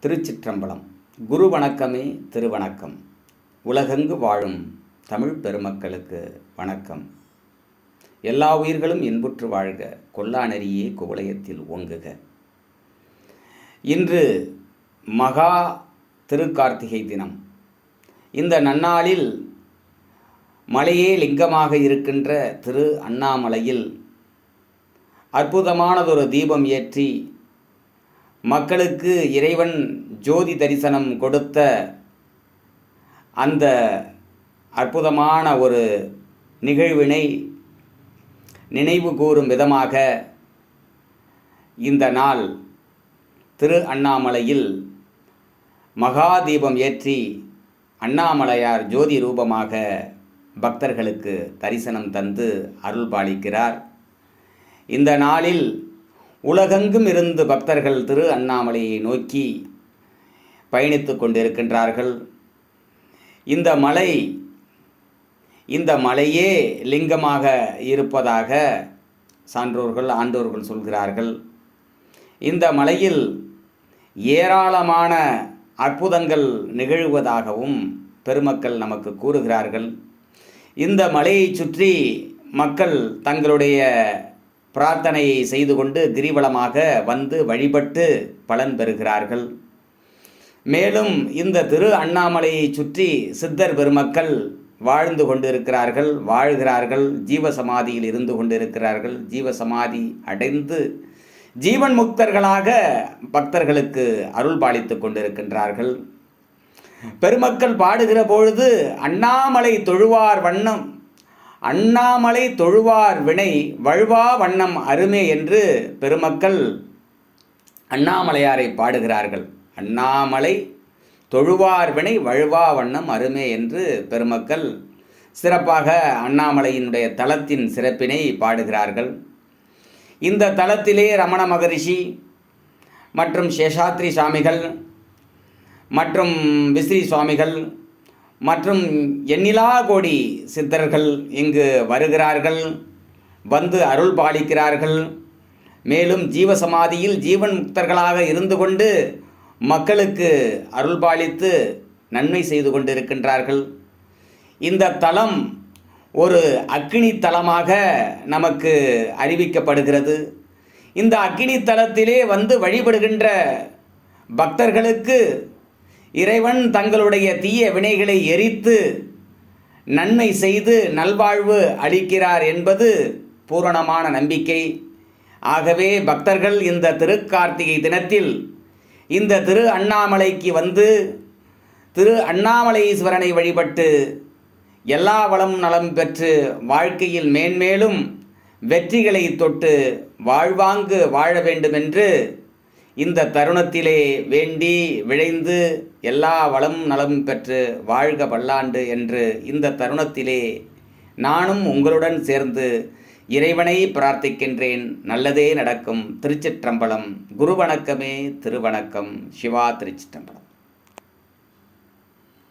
திருச்சிற்றம்பலம். குரு வணக்கமே திருவணக்கம். உலகெங்கு வாழும் தமிழ் பெருமக்களுக்கு வணக்கம். எல்லா உயிர்களும் இன்புற்று வாழ்க, கொல்லா நெறியே குவலயத்தில் ஓங்குக. இன்று மகா திருக்கார்த்திகை தினம். இந்த நன்னாளில் மலையே லிங்கமாக இருக்கின்ற திரு அண்ணாமலையில் அற்புதமானதொரு தீபம் ஏற்றி மக்களுக்கு இறைவன் ஜோதி தரிசனம் கொடுத்த அந்த அற்புதமான ஒரு நிகழ்வினை நினைவு கூறும் விதமாக இந்த நாள் திரு அண்ணாமலையில் மகா தீபம் ஏற்றி அண்ணாமலையார் ஜோதி ரூபமாக பக்தர்களுக்கு தரிசனம் தந்து அருள் பாலிக்கிறார். இந்த நாளில் உலகெங்கும் இருந்து பக்தர்கள் திரு அண்ணாமலையை நோக்கி பயணித்து கொண்டிருக்கின்றார்கள். இந்த மலையே லிங்கமாக இருப்பதாக சான்றோர்கள் ஆண்டோர்கள் சொல்கிறார்கள். இந்த மலையில் ஏராளமான அற்புதங்கள் நிகழ்வதாகவும் பெருமக்கள் நமக்கு கூறுகிறார்கள். இந்த மலையை சுற்றி மக்கள் தங்களுடைய பிரார்த்தனையை செய்து கொண்டு கிரிவலமாக வந்து வழிபட்டு பலன் பெறுகிறார்கள். மேலும் இந்த திரு அண்ணாமலையை சுற்றி சித்தர் பெருமக்கள் வாழ்ந்து கொண்டிருக்கிறார்கள், வாழ்கிறார்கள், ஜீவசமாதியில் இருந்து கொண்டிருக்கிறார்கள். ஜீவசமாதி அடைந்து ஜீவன் முக்தர்களாக பக்தர்களுக்கு அருள் பாலித்து கொண்டிருக்கின்றார்கள். பெருமக்கள் பாடுகிற பொழுது அண்ணாமலை தொழுவார் வண்ணம் அண்ணாமலை தொழுவார் வினை வழுவா வண்ணம் அருமே என்று பெருமக்கள் அண்ணாமலையாரை பாடுகிறார்கள். அண்ணாமலை தொழுவார் வினை வழுவா வண்ணம் அருமே என்று பெருமக்கள் சிறப்பாக அண்ணாமலையினுடைய தலத்தின் சிறப்பினை பாடுகிறார்கள். இந்த தலத்திலே ரமண மகரிஷி மற்றும் சேஷாத்ரி சுவாமிகள் மற்றும் விஸ்ரீ சுவாமிகள் மற்றும் எண்ணிலா கோடி சித்தர்கள் இங்கு வருகிறார்கள், வந்து அருள் பாலிக்கிறார்கள். மேலும் ஜீவசமாதியில் ஜீவன் முக்தர்களாக இருந்து கொண்டு மக்களுக்கு அருள் பாலித்து நன்மை செய்து கொண்டிருக்கின்றார்கள். இந்த தலம் ஒரு அக்கினி தலமாக நமக்கு அறிவிக்கப்படுகிறது. இந்த அக்கினி தலத்திலே வந்து வழிபடுகின்ற பக்தர்களுக்கு இறைவன் தங்களுடைய தீய வினைகளை எரித்து நன்மை செய்து நல்வாழ்வு அளிக்கிறார் என்பது பூரணமான நம்பிக்கை. ஆகவே பக்தர்கள் இந்த திருக்கார்த்திகை தினத்தில் இந்த திரு அண்ணாமலைக்கு வந்து திரு அண்ணாமலையீஸ்வரனை வழிபட்டு எல்லா வளம் நலம் பெற்று வாழ்க்கையில் மேன்மேலும் வெற்றிகளை தொட்டு வாழ்வாங்கு வாழ வேண்டுமென்று இந்த தருணத்திலே வேண்டி விழைந்து எல்லா வளம் நலம் பெற்று வாழ்க பல்லாண்டு என்று இந்த தருணத்திலே நானும் உங்களுடன் சேர்ந்து இறைவனை பிரார்த்திக்கின்றேன். நல்லதே நடக்கும். திருச்சிற்றம்பலம். குரு வணக்கமே திருவணக்கம். சிவா. திருச்சிற்றம்பலம்.